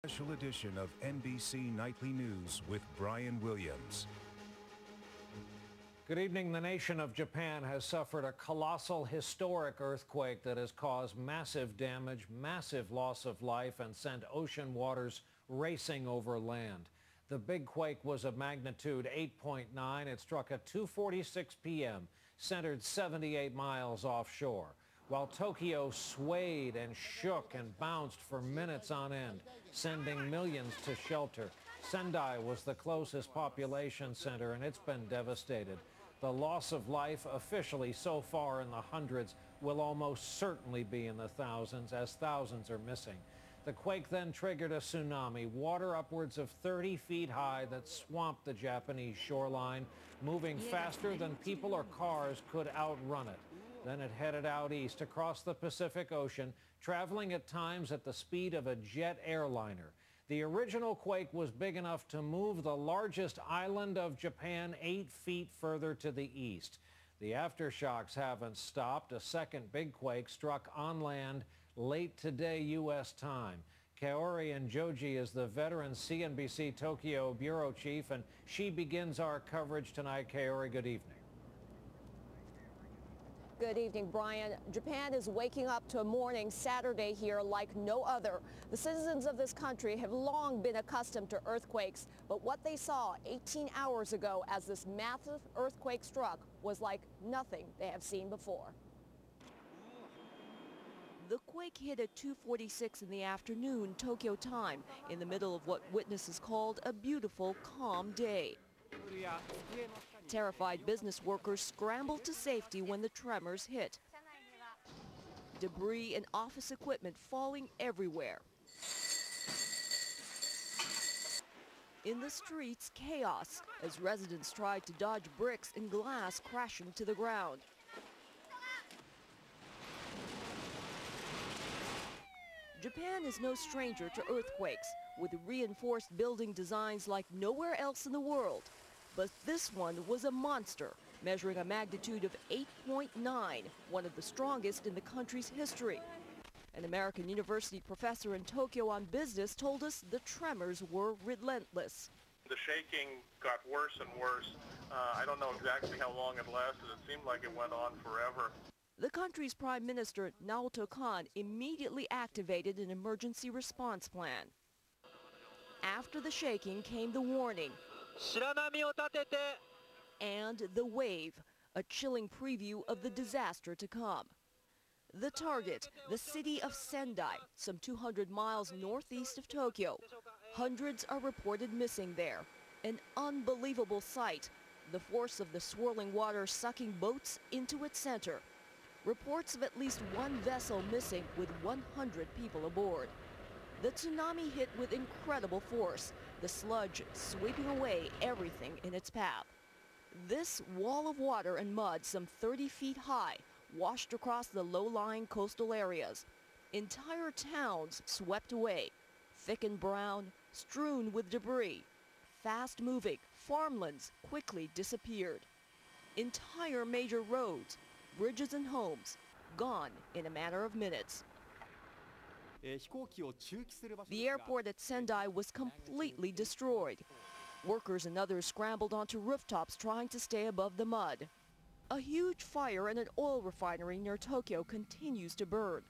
Special edition of NBC Nightly News with Brian Williams. Good evening. The nation of Japan has suffered a colossal, historic earthquake that has caused massive damage, massive loss of life, and sent ocean waters racing over land. The big quake was of magnitude 8.9. It struck at 2:46 p.m., centered 78 miles offshore. While Tokyo swayed and shook and bounced for minutes on end, sending millions to shelter, Sendai was the closest population center, and it's been devastated. The loss of life, officially so far in the hundreds, will almost certainly be in the thousands, as thousands are missing. The quake then triggered a tsunami, water upwards of 30 feet high that swamped the Japanese shoreline, moving faster than people or cars could outrun it. Then it headed out east across the Pacific Ocean, traveling at times at the speed of a jet airliner. The original quake was big enough to move the largest island of Japan 8 feet further to the east. The aftershocks haven't stopped. A second big quake struck on land late today, U.S. time. Kaori Njoji is the veteran CNBC Tokyo bureau chief, and she begins our coverage tonight. Kaori, good evening. Good evening, Brian. Japan is waking up to a morning Saturday here like no other. The citizens of this country have long been accustomed to earthquakes, but what they saw 18 hours ago as this massive earthquake struck was like nothing they have seen before. The quake hit at 2:46 in the afternoon, Tokyo time, in the middle of what witnesses called a beautiful, calm day. Terrified business workers scrambled to safety when the tremors hit. Debris and office equipment falling everywhere. In the streets, chaos as residents tried to dodge bricks and glass crashing to the ground. Japan is no stranger to earthquakes, with reinforced building designs like nowhere else in the world. But this one was a monster, measuring a magnitude of 8.9, one of the strongest in the country's history. An American university professor in Tokyo on business told us the tremors were relentless. The shaking got worse and worse. I don't know exactly how long it lasted. It seemed like it went on forever. The country's Prime Minister, Naoto Kan, immediately activated an emergency response plan. After the shaking came the warning, and the wave, a chilling preview of the disaster to come. The target, the city of Sendai, some 200 miles northeast of Tokyo. Hundreds are reported missing there. An unbelievable sight, the force of the swirling water sucking boats into its center. Reports of at least one vessel missing with 100 people aboard. The tsunami hit with incredible force, the sludge sweeping away everything in its path. This wall of water and mud, some 30 feet high, washed across the low-lying coastal areas. Entire towns swept away, thick and brown, strewn with debris. Fast-moving farmlands quickly disappeared. Entire major roads, bridges and homes, gone in a matter of minutes. The airport at Sendai was completely destroyed. Workers and others scrambled onto rooftops trying to stay above the mud. A huge fire in an oil refinery near Tokyo continues to burn.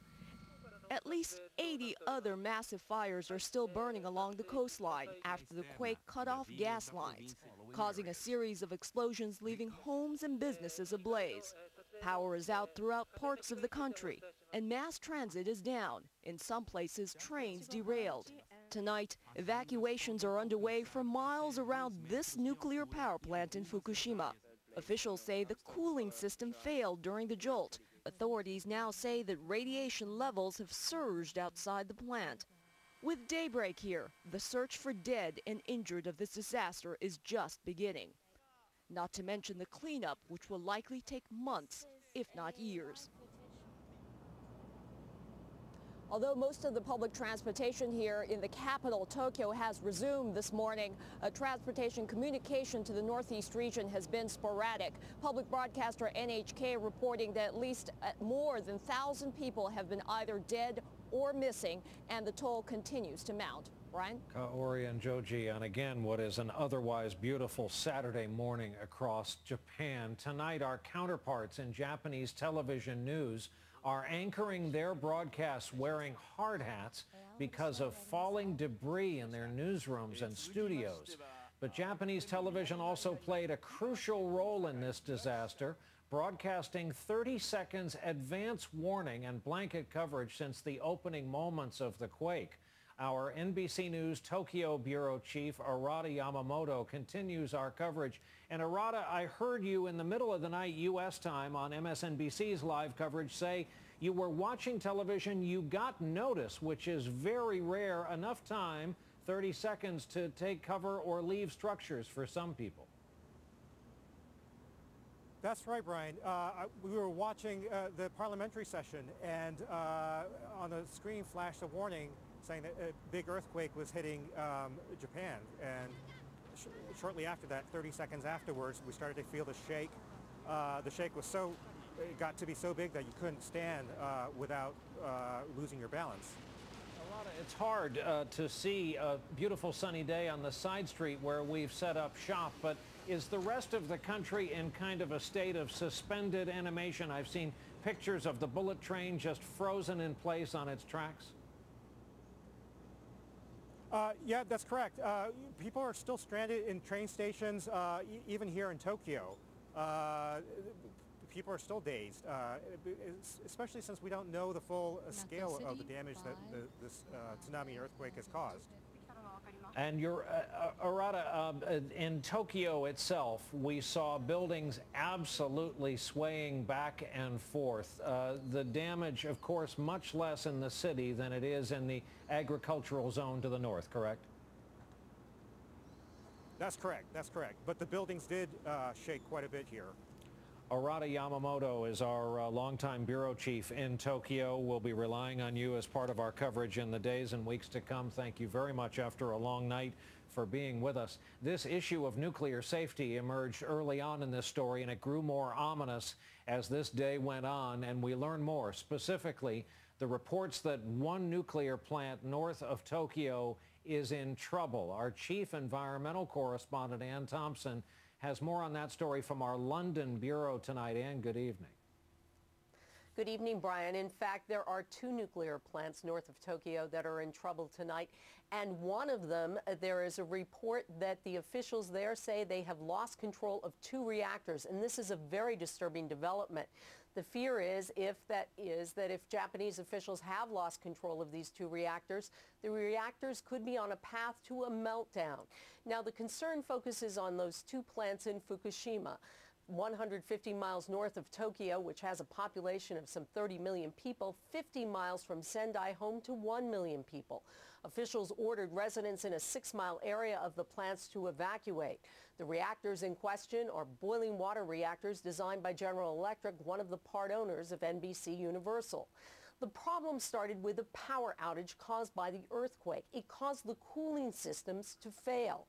At least 80 other massive fires are still burning along the coastline after the quake cut off gas lines, causing a series of explosions leaving homes and businesses ablaze. Power is out throughout parts of the country, and mass transit is down. In some places, trains derailed. Tonight, evacuations are underway for miles around this nuclear power plant in Fukushima. Officials say the cooling system failed during the jolt. Authorities now say that radiation levels have surged outside the plant. With daybreak here, the search for dead and injured of this disaster is just beginning. Not to mention the cleanup, which will likely take months, if not years. Although most of the public transportation here in the capital, Tokyo, has resumed this morning, transportation communication to the northeast region has been sporadic. Public broadcaster NHK reporting that at least more than 1,000 people have been either dead or missing, and the toll continues to mount. Brian? Kaori and Joji on again what is an otherwise beautiful Saturday morning across Japan. Tonight, our counterparts in Japanese television news are anchoring their broadcasts wearing hard hats because of falling debris in their newsrooms and studios. But Japanese television also played a crucial role in this disaster, broadcasting 30 seconds advance warning and blanket coverage since the opening moments of the quake. Our NBC News Tokyo Bureau Chief Arata Yamamoto continues our coverage. And Arata, I heard you in the middle of the night U.S. time on MSNBC's live coverage say you were watching television, you got notice, which is very rare, enough time, 30 seconds, to take cover or leave structures for some people. That's right, Brian. We were watching the parliamentary session, and on the screen flashed a warning saying that a big earthquake was hitting Japan. And shortly after that, 30 seconds afterwards, we started to feel the shake. The shake was it got to be so big that you couldn't stand without losing your balance. It's hard to see a beautiful sunny day on the side street where we've set up shop, but is the rest of the country in kind of a state of suspended animation? I've seen pictures of the bullet train just frozen in place on its tracks. Yeah, that's correct. People are still stranded in train stations, even here in Tokyo. People are still dazed, especially since we don't know the full scale of the damage that this tsunami earthquake has caused. And Arata, in Tokyo itself, we saw buildings absolutely swaying back and forth. The damage, of course, much less in the city than it is in the agricultural zone to the north, correct? That's correct. That's correct. But the buildings did shake quite a bit here. Arata Yamamoto is our longtime bureau chief in Tokyo. We'll be relying on you as part of our coverage in the days and weeks to come. Thank you very much after a long night for being with us. This issue of nuclear safety emerged early on in this story, and it grew more ominous as this day went on, and we learned more. Specifically, the reports that one nuclear plant north of Tokyo is in trouble. Our chief environmental correspondent, Ann Thompson, has more on that story from our London bureau tonight. Ann, good evening. Good evening, Brian. In fact, there are 2 nuclear plants north of Tokyo that are in trouble tonight. And one of them, there is a report that the officials there say they have lost control of 2 reactors. And this is a very disturbing development. The fear is that if Japanese officials have lost control of these 2 reactors, the reactors could be on a path to a meltdown. Now, the concern focuses on those 2 plants in Fukushima, 150 miles north of Tokyo, which has a population of some 30 million people, 50 miles from Sendai, home to 1 million people. Officials ordered residents in a 6-mile area of the plants to evacuate. The reactors in question are boiling water reactors designed by General Electric, one of the part owners of NBC Universal. The problem started with a power outage caused by the earthquake. It caused the cooling systems to fail.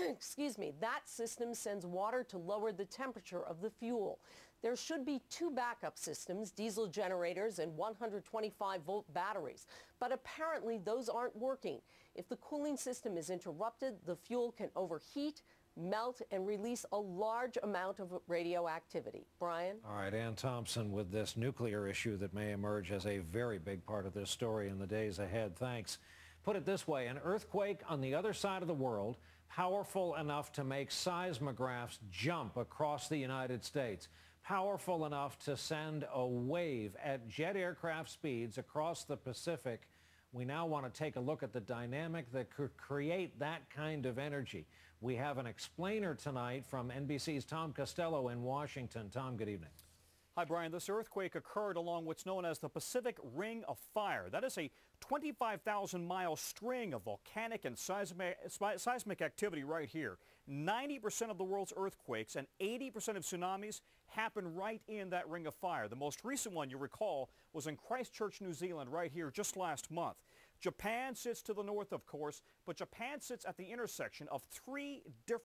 Excuse me, that system sends water to lower the temperature of the fuel. There should be 2 backup systems, diesel generators and 125-volt batteries. But apparently those aren't working. If the cooling system is interrupted, the fuel can overheat, melt, and release a large amount of radioactivity. Brian? All right, Ann Thompson with this nuclear issue that may emerge as a very big part of this story in the days ahead. Thanks. Put it this way, an earthquake on the other side of the world, powerful enough to make seismographs jump across the United States, powerful enough to send a wave at jet aircraft speeds across the Pacific. We now want to take a look at the dynamic that could create that kind of energy. We have an explainer tonight from NBC's Tom Costello in Washington. Tom, good evening. Hi, Brian. This earthquake occurred along what's known as the Pacific Ring of Fire. That is a 25,000-mile string of volcanic and seismic activity right here. 90% of the world's earthquakes and 80% of tsunamis happen right in that Ring of Fire. The most recent one, you recall, was in Christchurch, New Zealand, right here just last month. Japan sits to the north, of course, but Japan sits at the intersection of 3 different